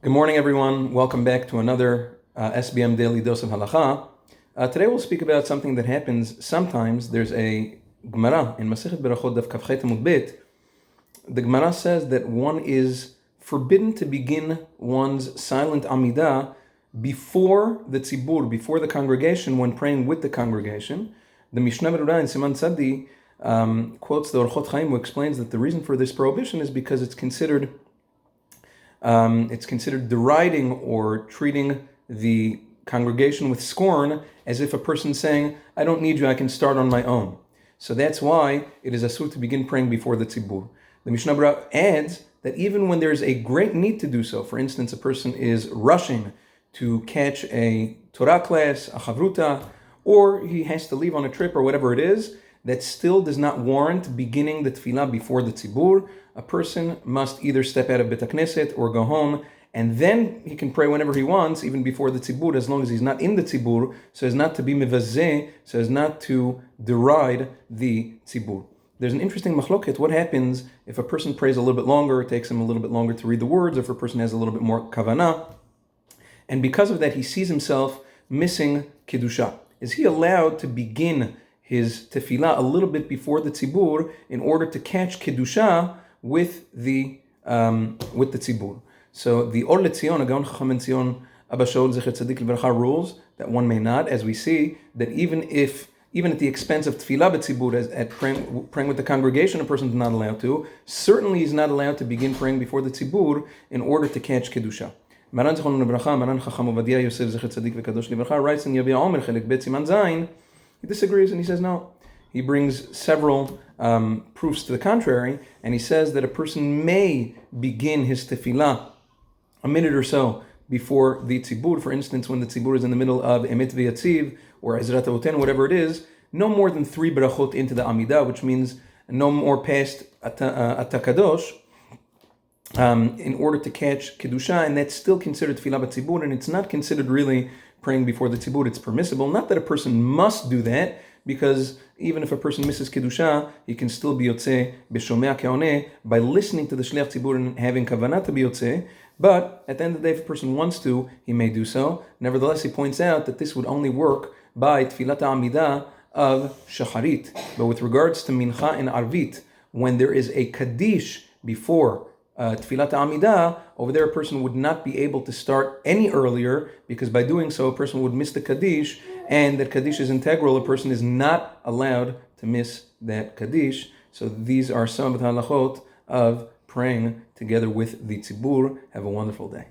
Good morning, everyone. Welcome back to another SBM Daily Dose of Halacha. Today we'll speak about something that happens sometimes. There's a Gemara in Masechet Berachot Daf Kaf Chet Amud Bet. The Gemara says that one is forbidden to begin one's silent Amidah before the tzibur, before the congregation, when praying with the congregation. The Mishnah Berurah in Siman Tzadi quotes the Orchot Chaim, who explains that the reason for this prohibition is because it's considered deriding or treating the congregation with scorn, as if a person's saying, I don't need you, I can start on my own. So that's why it is asur to begin praying before the tzibur. The Mishnah Berurah adds that even when there's a great need to do so, for instance, a person is rushing to catch a Torah class, a chavruta, or he has to leave on a trip or whatever it is, that still does not warrant beginning the tefillah before the tzibur. A person must either step out of Bet HaKnesset or go home, and then he can pray whenever he wants, even before the tzibur, as long as he's not in the tzibur, so as not to be mevazeh, so as not to deride the tzibur. There's an interesting machloket. What happens if a person prays a little bit longer, it takes him a little bit longer to read the words, or if a person has a little bit more kavanah, and because of that he sees himself missing kedusha? Is he allowed to begin his tefillah a little bit before the tzibur in order to catch kedusha with the tzibur? So the Or LeTzion, Gaon Chacham Ben Zion Abba Shaul Zecher Tzadik Livracha, rules that one may not, as we see, that even at the expense of tefillah b'tzibur, at praying with the congregation, a person is not allowed to. Certainly, he's not allowed to begin praying before the tzibur in order to catch kedusha. Maran Zechon Livracha, Maran Chacham Ovadia Yosef Zecher Tzadik V'Kadosh Livracha writes in Yavia Omer Chelek Bet Siman Zayin. He disagrees and he says no. He brings several proofs to the contrary, and he says that a person may begin his tefillah a minute or so before the tzibur. For instance, when the tzibur is in the middle of Emet V'Yatziv or Ezrat Avoten, whatever it is, no more than 3 brachot into the Amidah, which means no more past Atakadosh, in order to catch kedusha, and that's still considered tefillah b'tzibur, and it's not considered really praying before the tzibur. It's permissible. Not that a person must do that, because even if a person misses kedusha, he can still be yotzei b'shomea ke'oneh by listening to the shliach tzibur and having kavanah to be yotzei. But at the end of the day, if a person wants to, he may do so. Nevertheless, he points out that this would only work by tefillat ha'amidah of shacharit. But with regards to mincha and arvit, when there is a kaddish before tefillat ha'amidah, over there a person would not be able to start any earlier, because by doing so a person would miss the kaddish, and that kaddish is integral. A person is not allowed to miss that kaddish. So these are some of the halachot of praying together with the tzibur. Have a wonderful day.